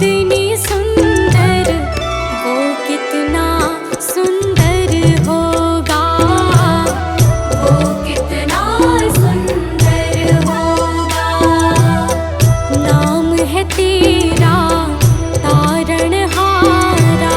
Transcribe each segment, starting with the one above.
कितनी सुंदर, वो कितना सुंदर होगा, वो कितना सुंदर होगा। नाम है तेरा तारणहारा।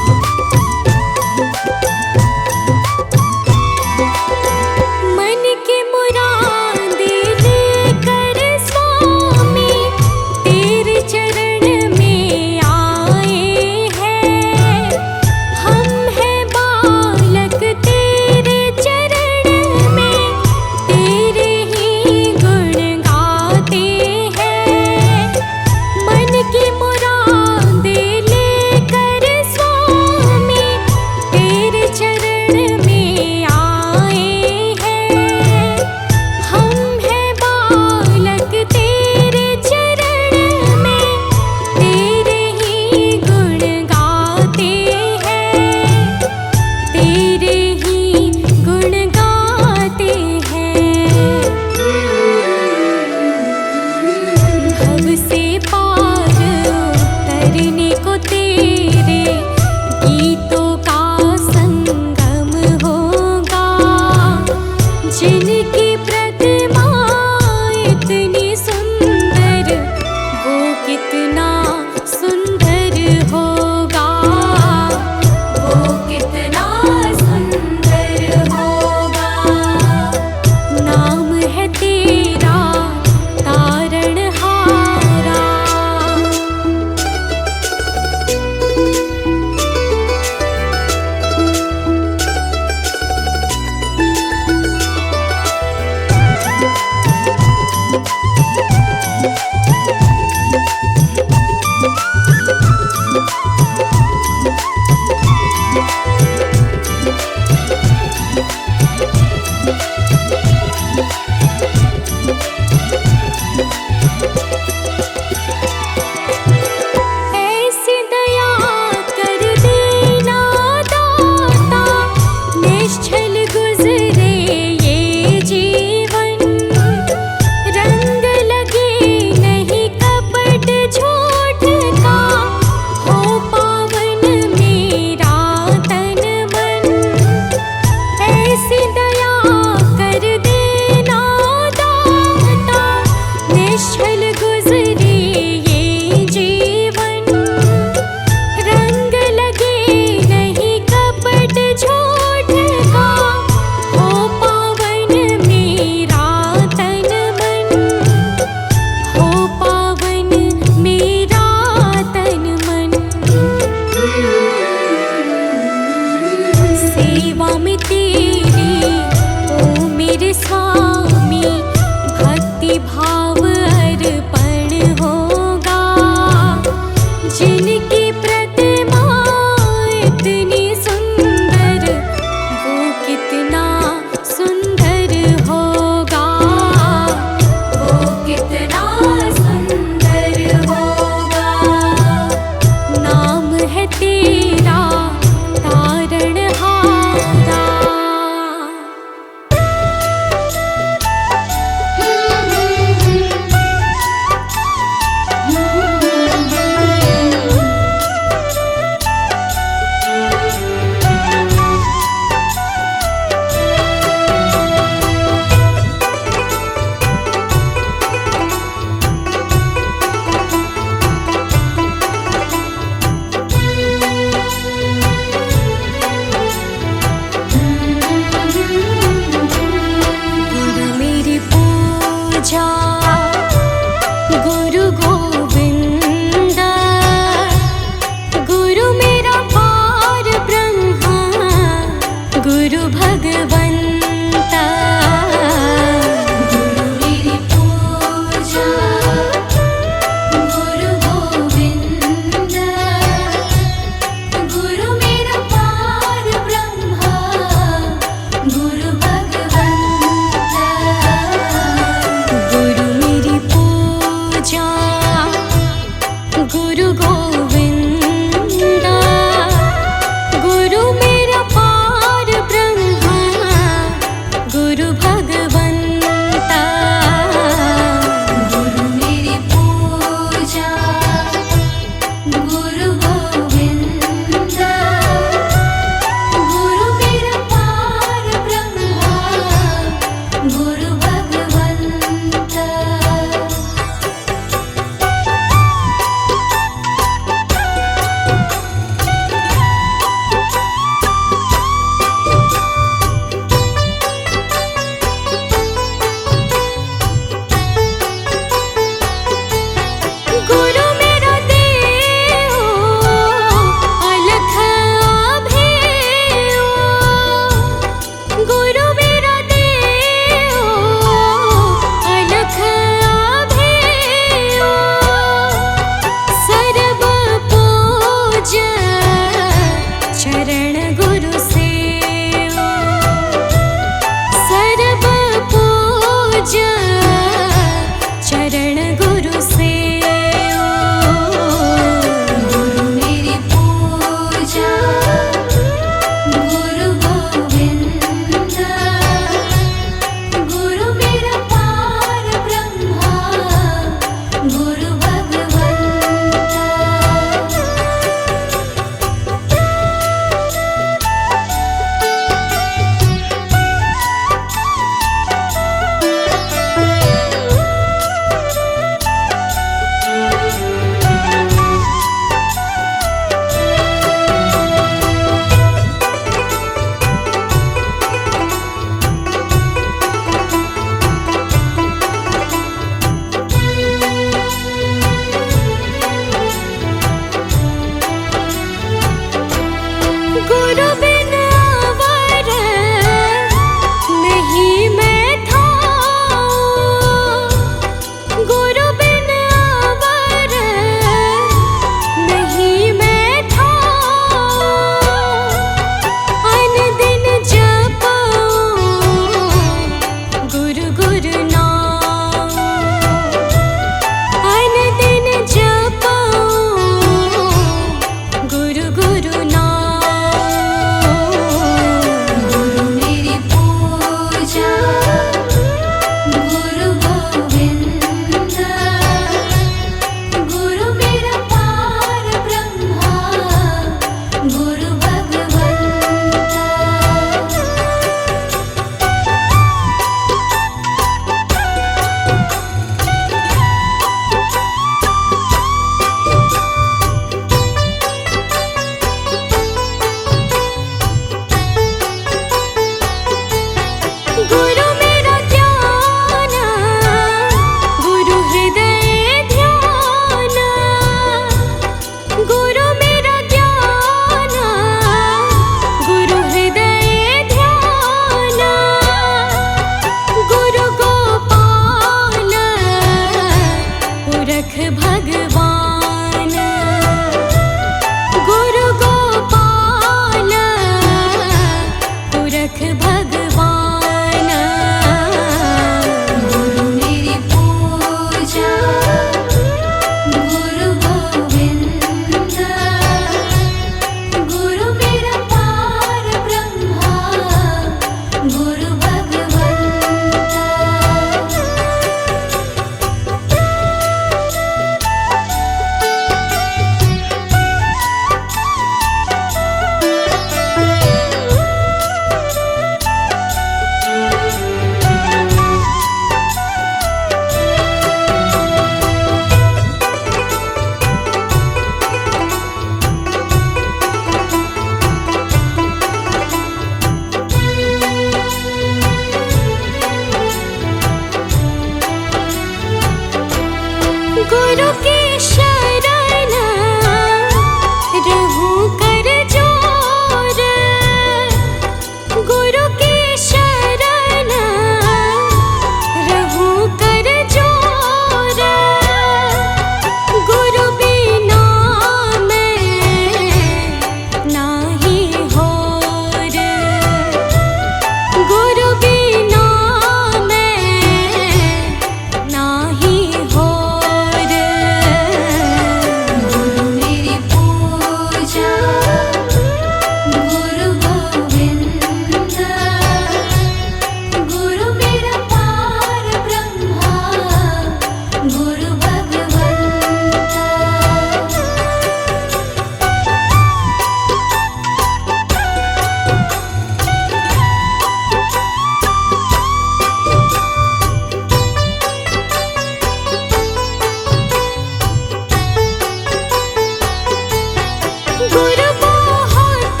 गुरु बहुत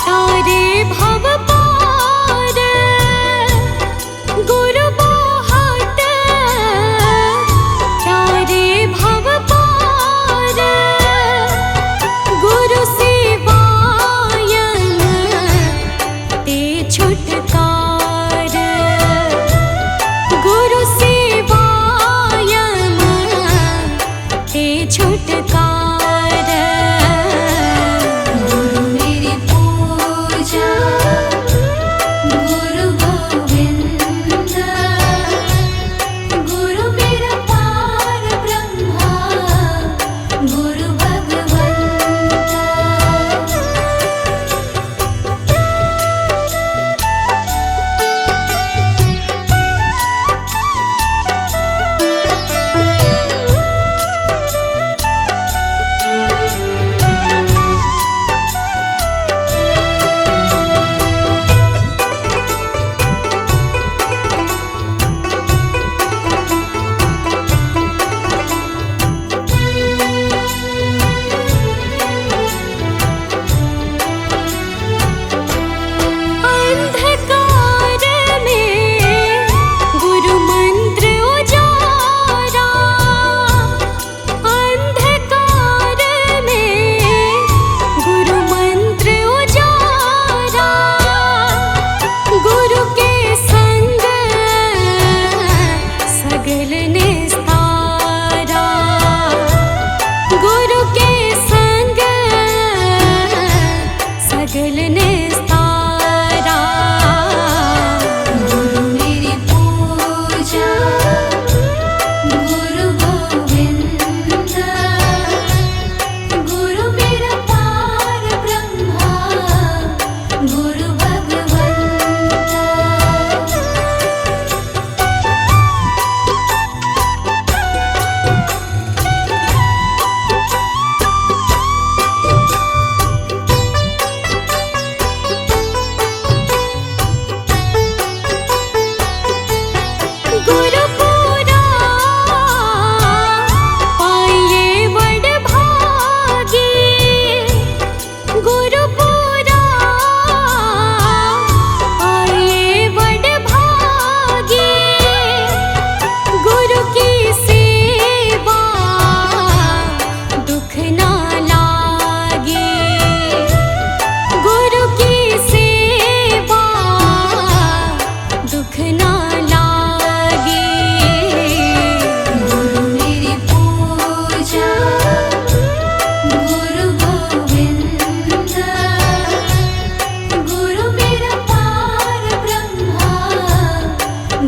तारे भव पार, गुरु बहुत तारे भव पार, गुरु सेवायन ते छुटकार, गुरु सेवायन ते छुटकार। गुरु मेरी पूजा गुरु गोविंद, गुरु मेरा पार ब्रह्मा गुरु भगवंत। अंधकार में गुरु मंत्र उजारा, अंधकार में गुरु मंत्र उजारा, गुरु के संग सगल निस्तारा, गुरु के संग सगल निस्तारा। गुरु मेरी पूजा गुरु गोविंद, गुरु मेरा पार ब्रह्मा गुरु भगवंत। गुरु पूरा पाइए बड़ भागी, गुरु पूरा पाइए बड़ भागी, गुरु की सेवा दुख ना लागे, गुरु की सेवा दुख ना लागे। गुरु मेरी पूजा गुरु गोविंद, गुरु मेरा पार ब्रह्मा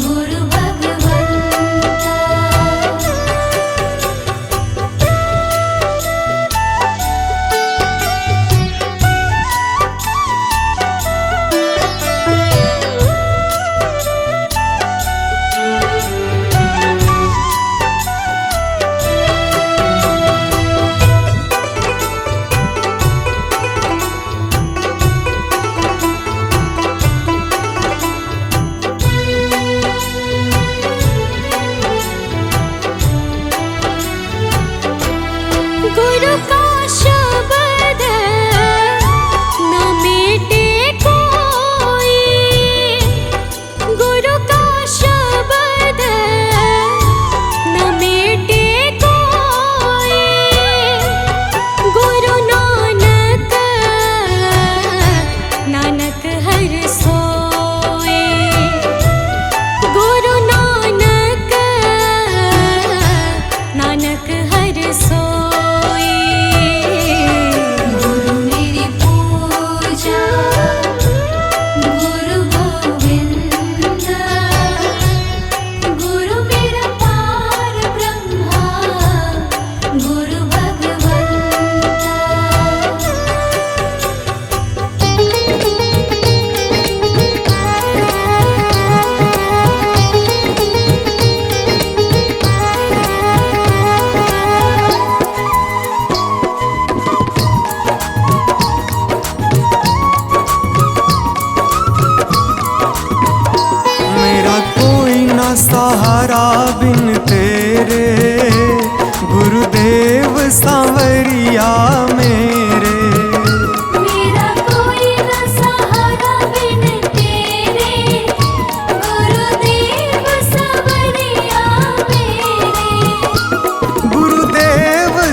गुरु भगवंत। गुरु का शब्द न मिटे कोई, गुरु का शब्द न मिटे कोई, गुरु नानक नानक हर सोए, गुरु नानक नानक हर सोए। गुरु मेरी पूजा गुरु गोविंद, गुरु मेरा पार ब्रह्मा गुरु भगवंत।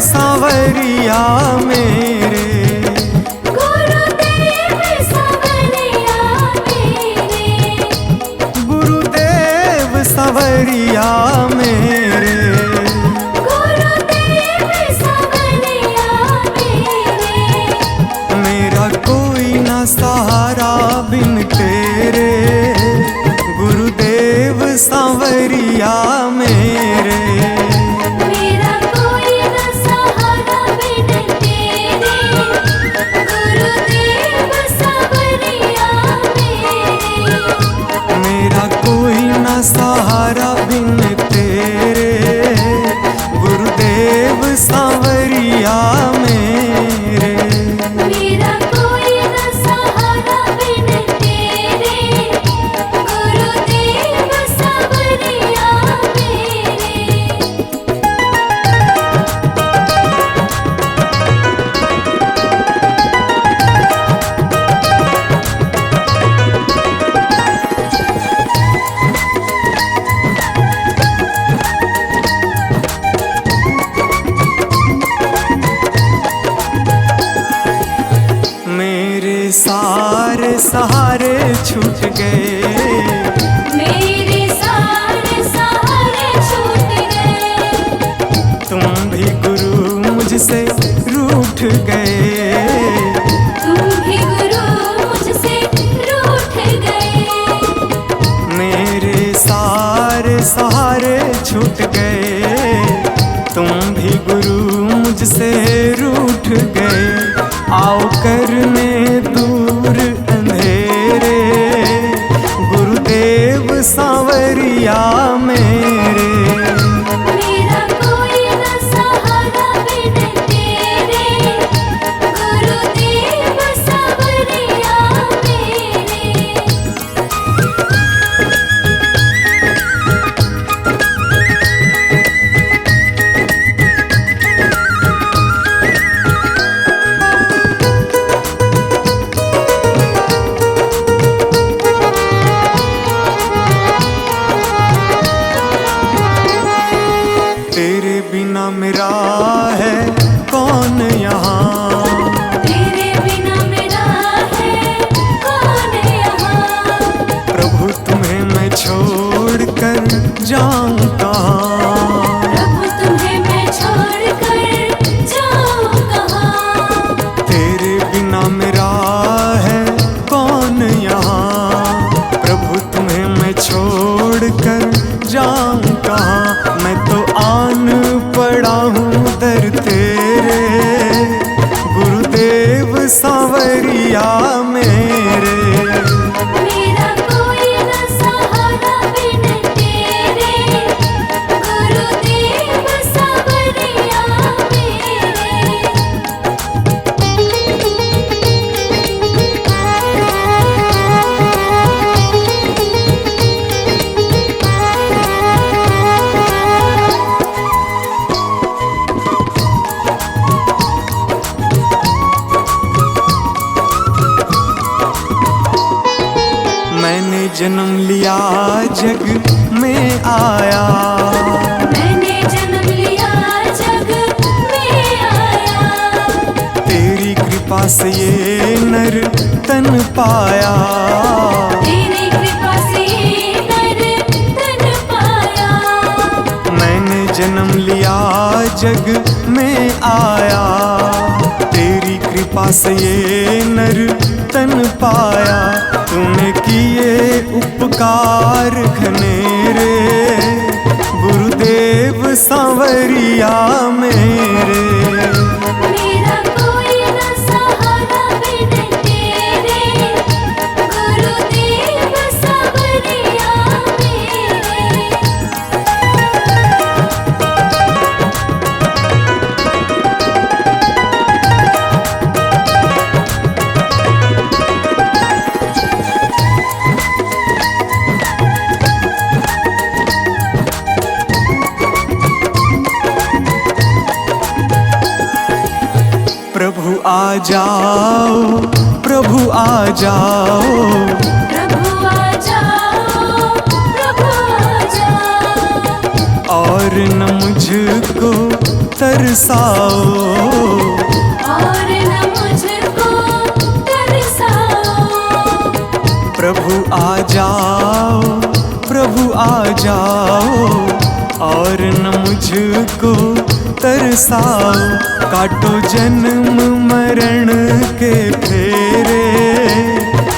सांवरिया मेरे, गुरुदेव सांवरिया मेरे, गुरुदेव सांवरिया मेरे, गुरुदेव सांवरिया मेरे। मेरा कोई ना सहारा बिन तेरे, गुरुदेव सांवरिया मेरे। मेरा कोई न सहारा बिन तेरे, गुरुदेव सांवरिया मेरे। मेरा कोई ना सहारा बिन तेरे, गुरुदेव सांवरिया मेरे। मेरा कोई न सहारा बिन तेरे, गुरुदेव सांवरिया मेरे। मेरे सारे सहारे छूट गए, मेरे सारे सहारे छूट गए। तुम भी गुरु मुझसे रूठ गए, तुम भी गुरु मुझसे रूठ गए। मेरे सारे सहारे छूट गए, तुम भी गुरु मुझसे रूठ गए। आओ करने दूर अंधेरे, गुरुदेव सांवरिया मेरे। मेरा कोई न सहारा बिन तेरे, गुरुदेव सांवरिया मेरे। तेरे बिना मेरा है कौन यहाँ, तेरे बिना मेरा है कौन यहाँ। प्रभु तुम्हें मैं छोड़ कर जाऊं कहाँ। प्रभु तुम्हें मैं छोड़ कर जाऊं कहाँ। तेरे बिना मेरा है कौन यहाँ, प्रभु तुम्हें मैं छोड़ कर जाऊं कहाँ। मैं तो आन पड़ा हूँ दर तेरे, गुरुदेव सांवरिया मेरे। मेरा कोई न सहारा बिन तेरे, गुरुदेव सांवरिया मेरे। मैंने जन्म लिया जग में आया, मैंने जन्म लिया जग में आया। तेरी कृपा से ये नर तन पाया। तेरी कृपा से नर तन पाया। मैंने जन्म लिया जग में आया, तेरी कृपा से ये नर तन पाया। तूने किए उपकार घनेरे, गुरुदेव सांवरिया मेरे। मेरा कोई न सहारा बिन तेरे, गुरुदेव सांवरिया मेरे। प्रभु आ जाओ, प्रभु आ जाओ, प्रभु आ जाओ, प्रभु आ जाओ। और और न मुझको तरसाओ, और न मुझको तरसाओ। प्रभु आ जाओ, प्रभु आ जाओ, और न मुझको तरसाओ। काटो जन्म मरण के फेरे,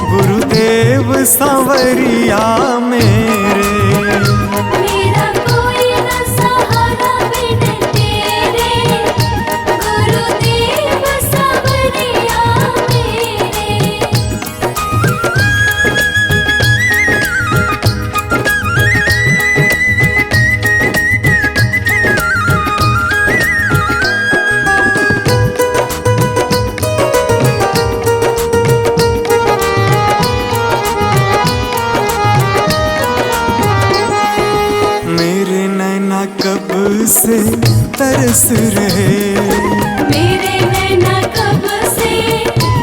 गुरुदेव सांवरिया मेरे। मेरा कोई न सहारा बिन तेरे, गुरुदेव सांवरिया मेरे। मेरे नैना कब से तरस रहे, मेरे नैना कब से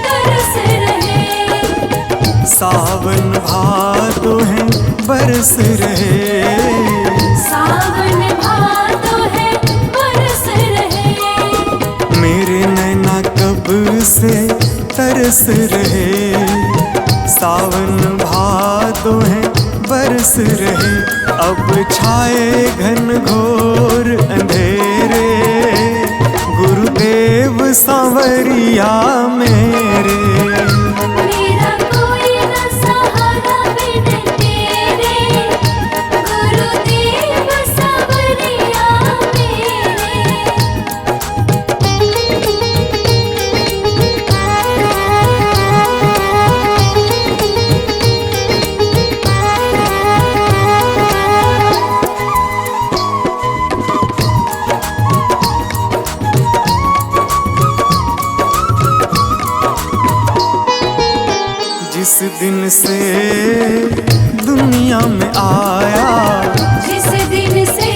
तरस रहे। सावन भादो है बरस रहे, सावन भादो है बरस रहे। मेरे नैना कब से तरस रहे, सावन भादो है बरस रहे। अब छाए घन घोर अंधेरे, गुरुदेव सांवरिया मेरे। मेरा कोई न सहारा बिन तेरे, गुरुदेव सांवरिया जिस दिन से दुनिया में आया, जिस दिन से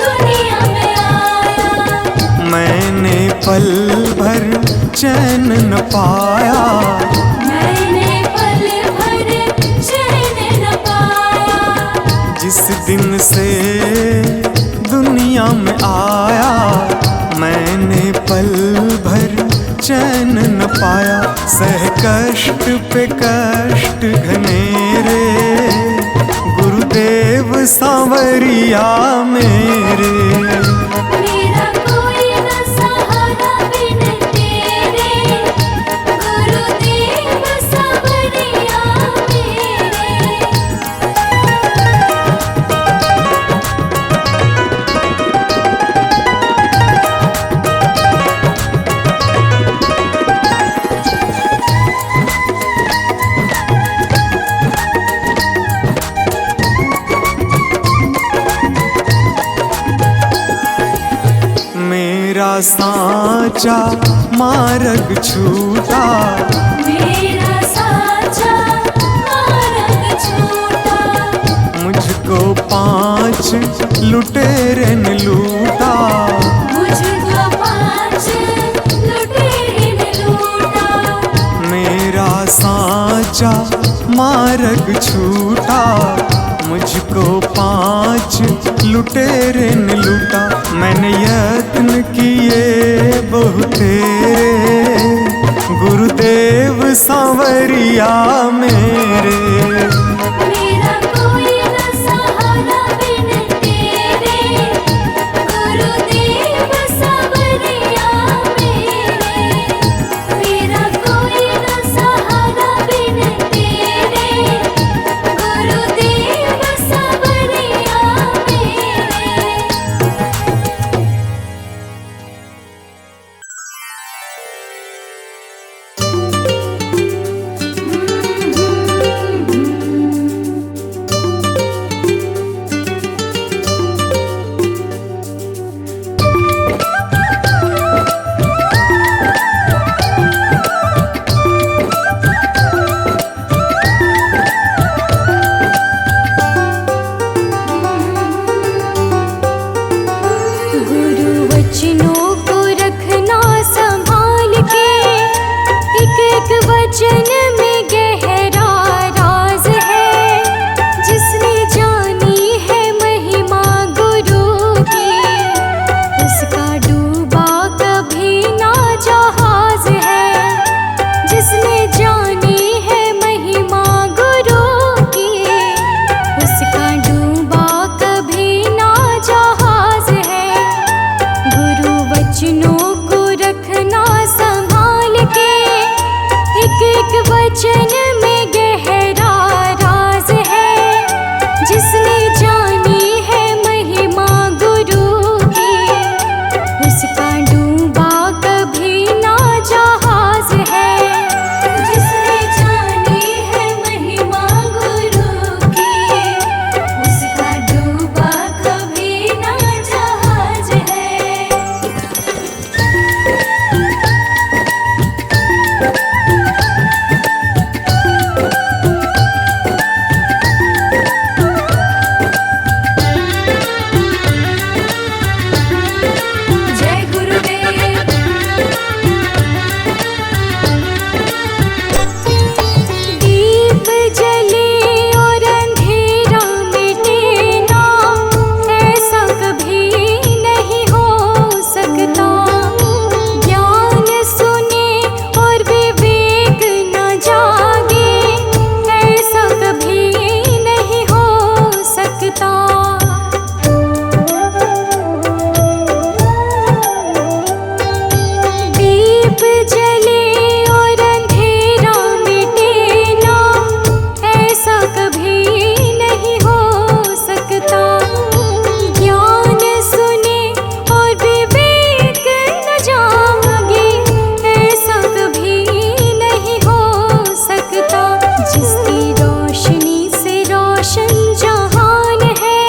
दुनिया में आया। मैंने पल भर चैन न पाया, मैंने पल भर चैन न पाया। जिस दिन से दुनिया में आया, मैंने पल भर चैन न पाया। सह कष्ट पे कष्ट घनेरे, गुरुदेव सांवरिया मेरे। मेरा कोई न सहारा बिन तेरे, गुरुदेव सांवरिया मेरे। मेरा साचा मार्ग छूटा, मेरा साचा मार्ग छूटा। मुझको 5 लुटेरे ने लूटा, मुझको 5 लुटेरे ने लूटा। मेरा साचा मार्ग छूटा, मुझको 5 लुटेरे ने लूटा। मैंने यत्न किए बहुतेरे, गुरुदेव सांवरिया मेरे। मेरा कोई न सहारा बिन तेरे, गुरुदेव सांवरिया मेरे। मेरा कोई न सहारा बिन तेरे, गुरुदेव सांवरिया मेरे। गुरु वचनों को रखना संभाल के, एक एक वचन में गहरा राज है। जिसने जानी है महिमा गुरु की, उसका डूबा कभी ना जहाज है। जिसने जानी है महिमा गुरु की, उसका डूबा कभी ना जहाज है। जय गुरुदेव। दीप जले और अंधेरा मिटे ना, ऐसा कभी नहीं हो सकता। ज्ञान सुने और विवेक न जागे, ऐसा कभी नहीं हो सकता। दीप जले और अंधेरा मिटे ना, ऐसा कभी नहीं हो सकता। ज्ञान सुने और विवेक न जागे, ऐसा कभी नहीं हो सकता। जिसकी रोशनी से रोशन जहान है,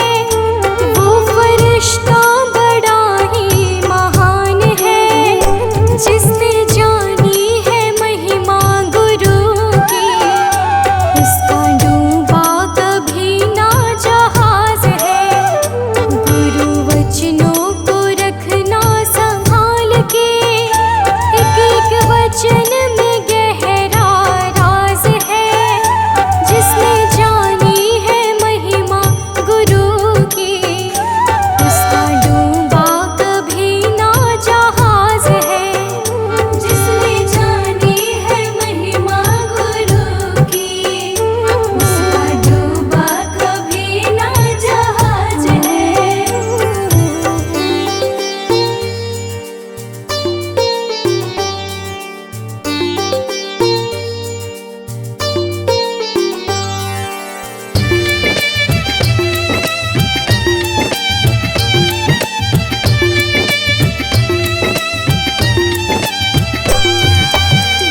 वो फरिश्ता बड़ा ही महान है। जिसने जानी है महिमा गुरु की, उसका डूबा कभी ना जहाज है। गुरु वचनों को रखना संभाल के, एक एक वचन में गहरा राज है। जिसने जानी है महिमा गुरु की, उसका डूबा कभी ना जहाज है। जिसने जानी है महिमा गुरु की, उसका डूबा कभी ना जहाज है।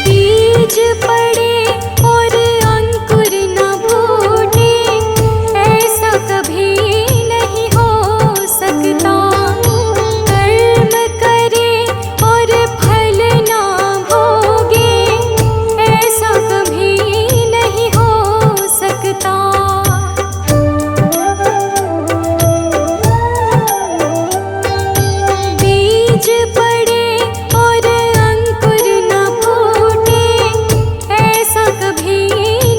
बीज पड़े और अंकुर न फूटे, ऐसा कभी नहीं हो सकता। कर्म करे और फल ना भोगे, ऐसा कभी नहीं हो सकता। बीज पड़े और अंकुर न फूटे, ऐसा कभी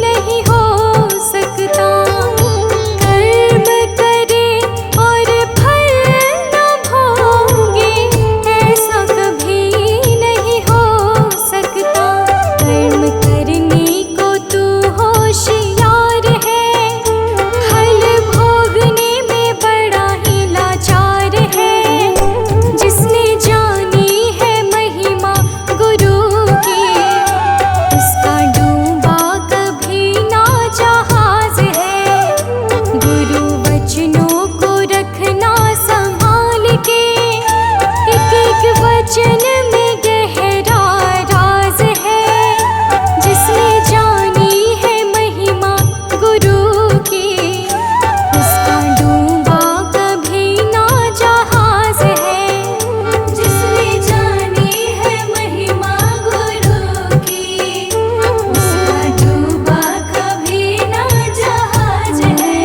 नहीं हो सकता। कर्म करे और फल न भोगे, ऐसा कभी नहीं हो सकता। कर्म करने को तू होशियार है, फल भोगने में बड़ा ही लाचार है। जिसने जानी है महिमा गुरु की, उसका डूबा कभी ना जहाज है। गुरु वचनों को रखना संभाल के, एक एक वचन में गहरा राज है। जिसने जानी है महिमा गुरु की, उसका डूबा कभी ना जहाज है। जिसने जानी है महिमा गुरु की, उसका डूबा कभी ना जहाज है।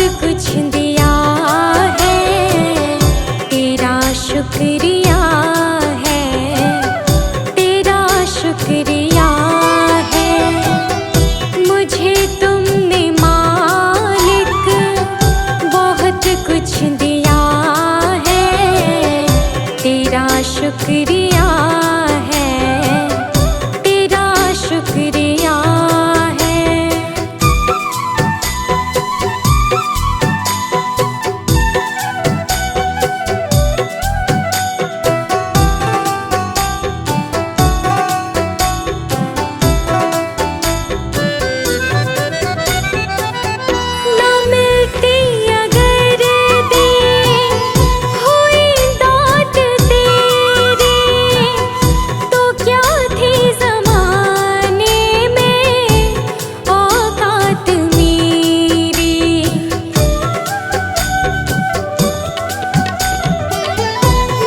कुछ दिया है, तेरा शुक्रिया है, तेरा शुक्रिया है। मुझे तुमने मालिक बहुत कुछ दिया है, तेरा शुक्रिया है, तेरा शुक्रिया है। ना मिलती अगर दी हुई दात तेरी, तो क्या थी ज़माने में औकात मेरी।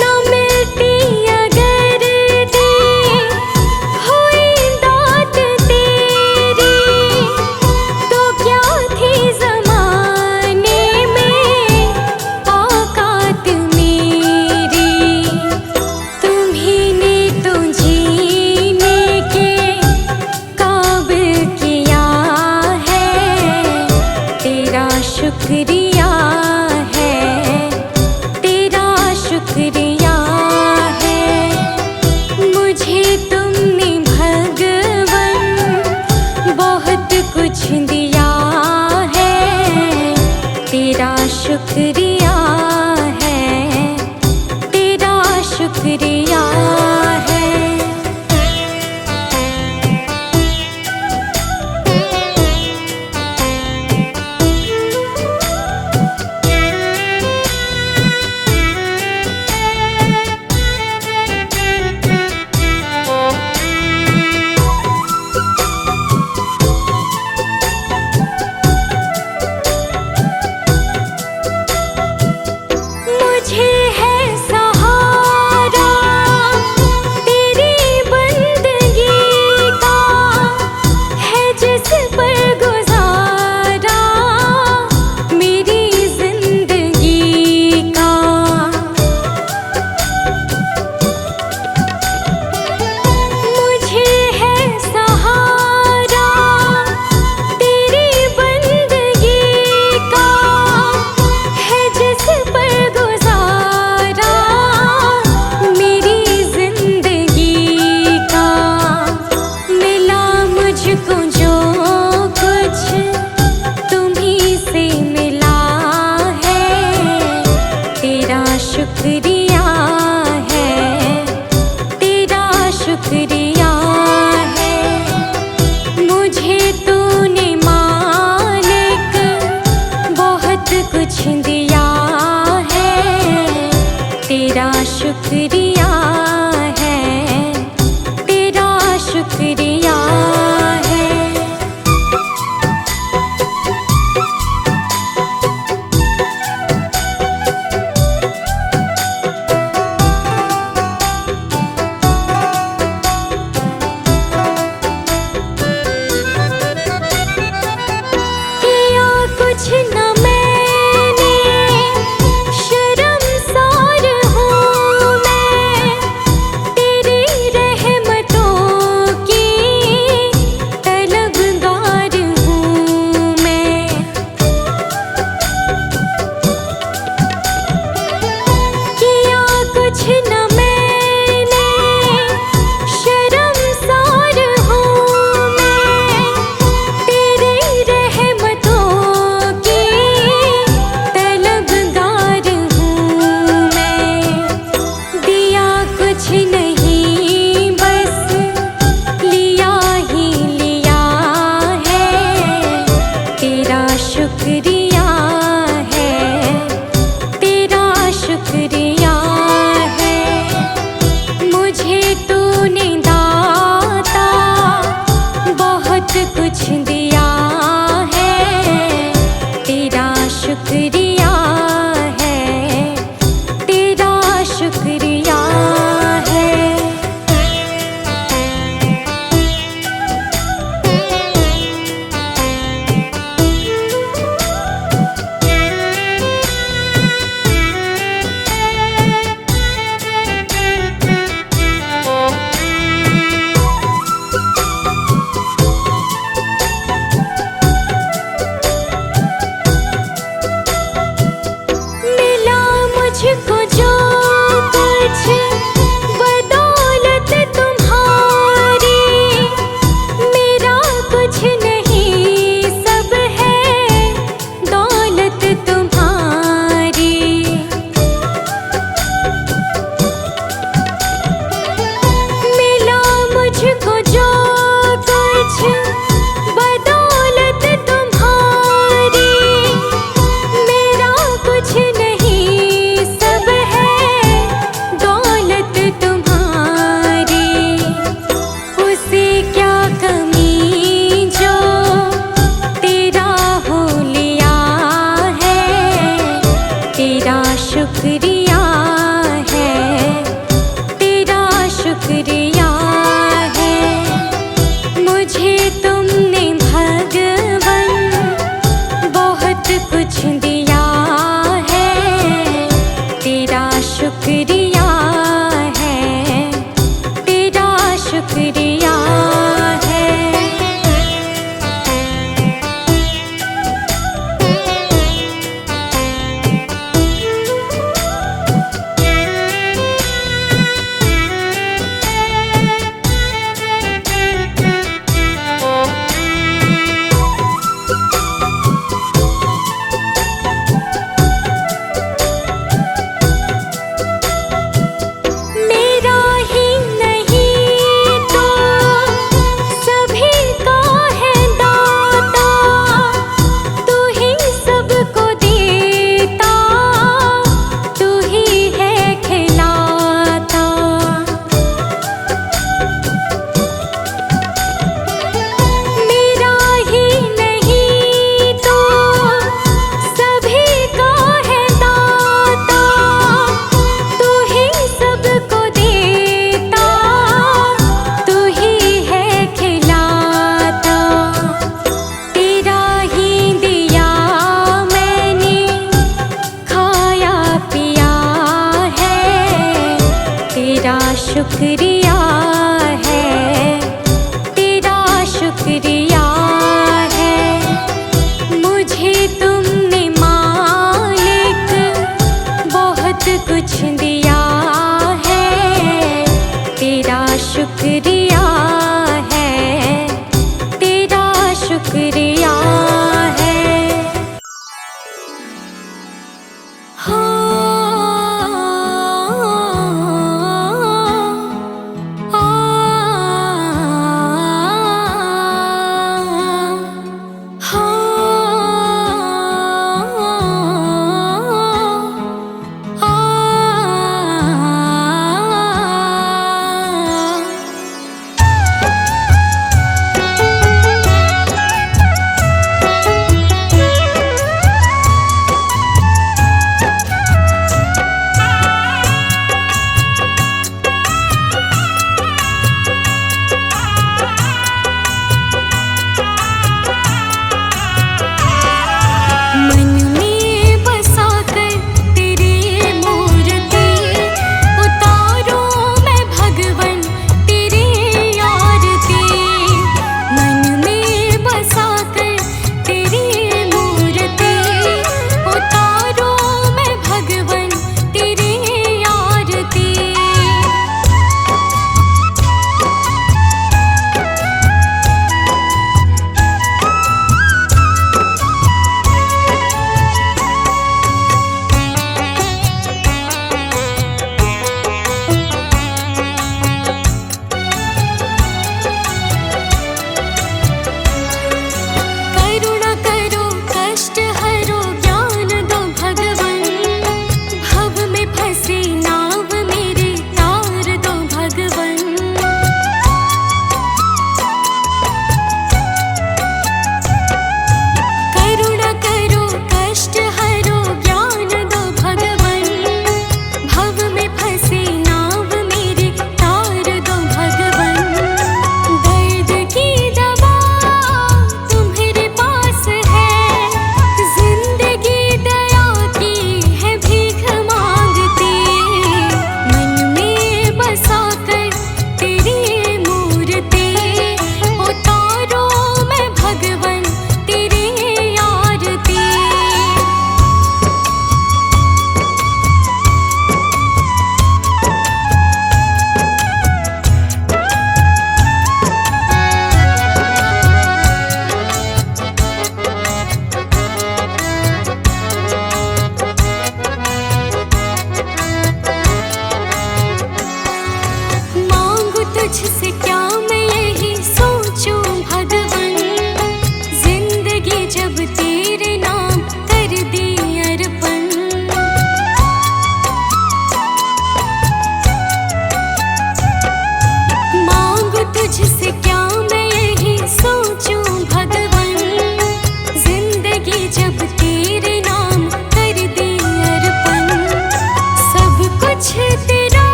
ना मिलती अगर दी हुई दात तेरी, तो क्या थी ज़माने में औकात मेरी। तुम्ही ने तो जीने के काबिल किया है, तेरा शुक्रिया है, तेरा शुक्रिया है। मुझे तुमने भगवन बहुत कुछ दिया है, तेरा शुक्रिया है, तेरा शुक्रिया है। मुझे है सहारा तेरी बंदगी का, है जिस पर गुजारा मेरी जिंदगी का। मुझे है सहारा तेरी बंदगी का, है जिस पर गुजारा मेरी जिंदगी का। मिला मुझको जो कुछ तुम्ही से मिला है, तेरा शुक्रिया है, तेरा शुक्रिया है। मुझे तूने मालिक बहुत कुछ दिया है, तेरा शुक्रिया है, तेरा शुक्रिया है। किया कुछ न मैंने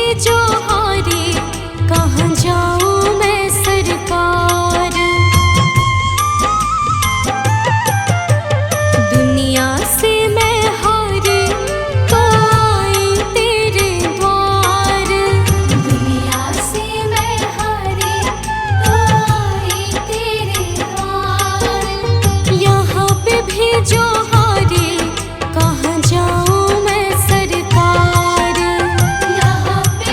भेजो हारे, कहाँ जाऊँ मैं सरकार। दुनिया से मैं हारी तो आई तेरे द्वार। दुनिया से मैं हारी तो आई तेरे द्वार। यहाँ पे भेजो हारे, कहाँ जाऊँ मैं सरकार। यहाँ पे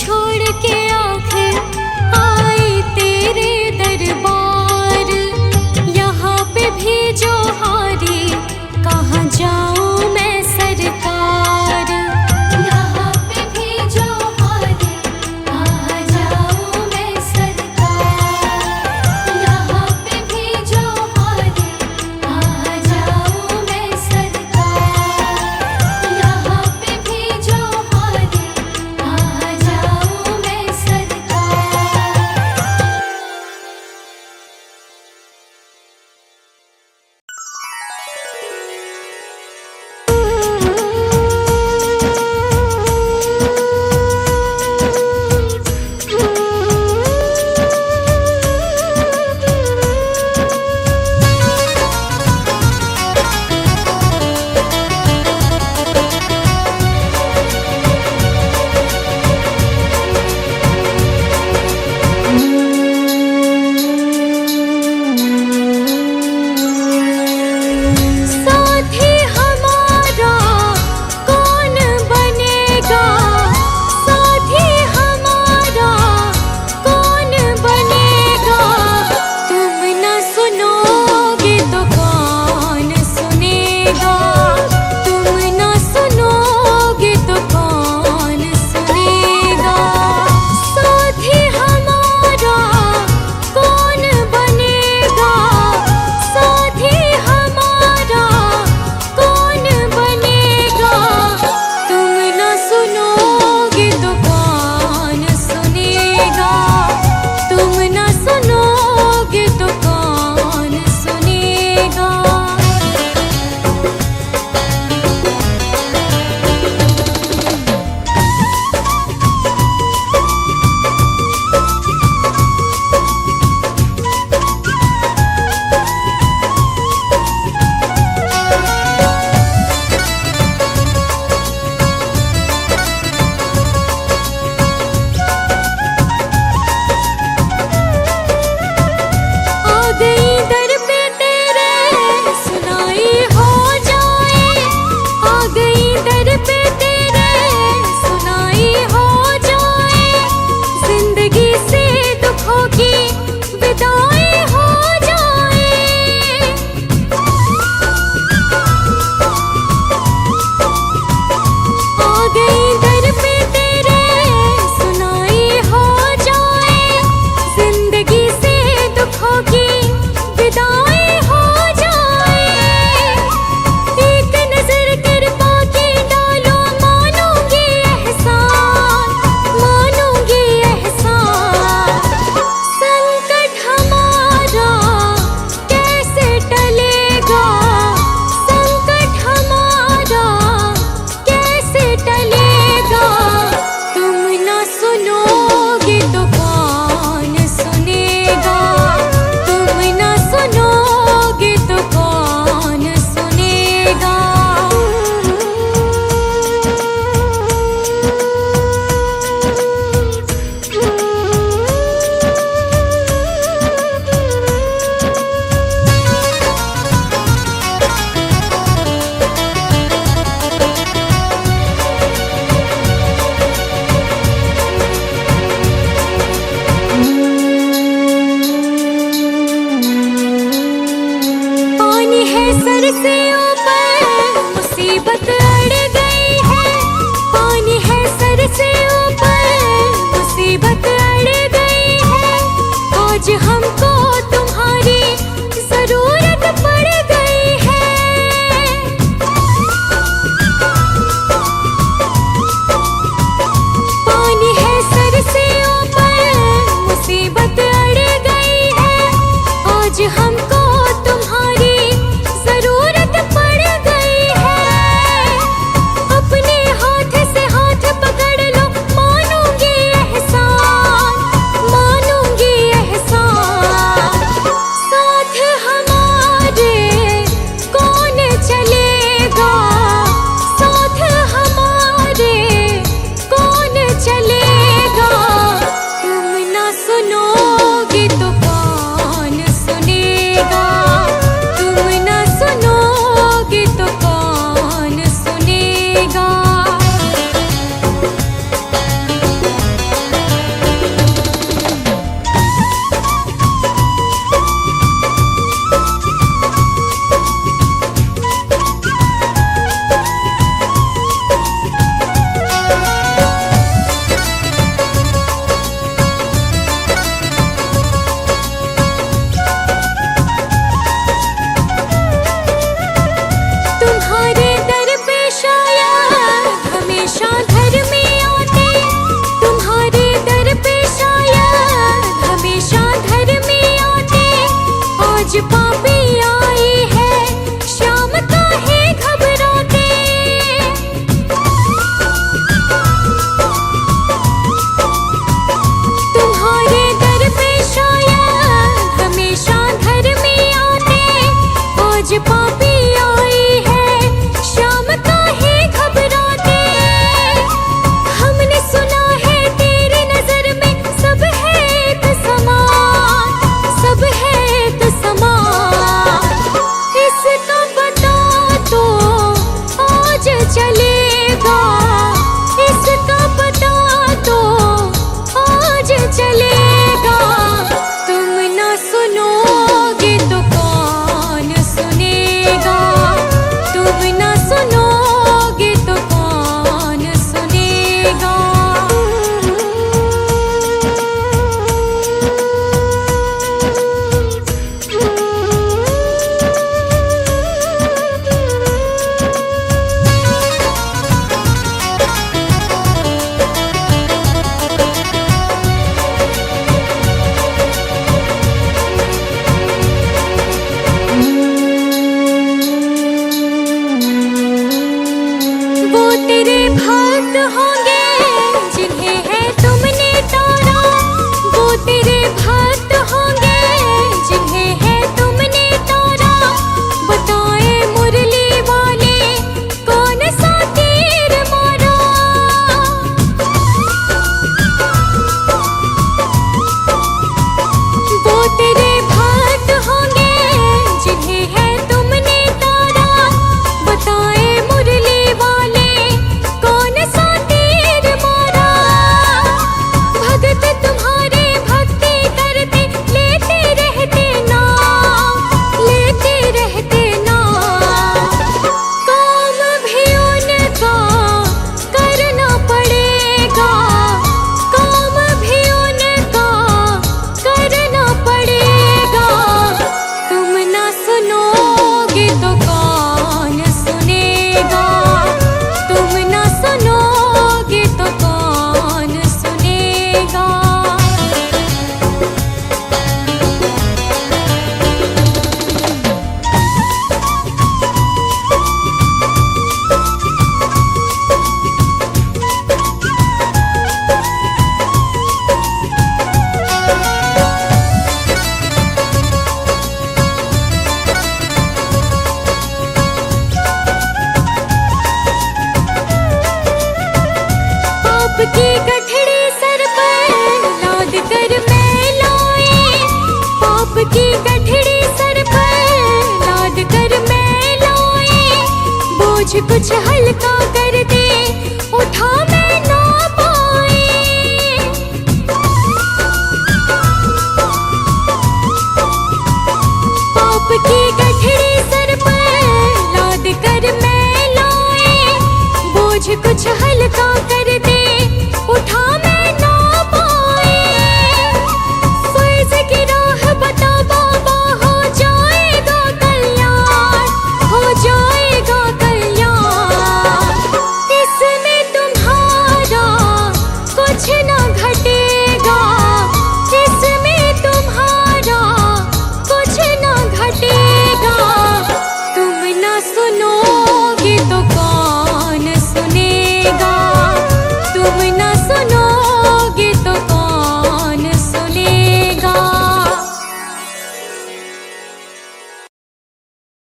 छोड़ के आखिर आई तेरे दरबार। यहाँ पे भी जो हारे कहाँ जाऊँ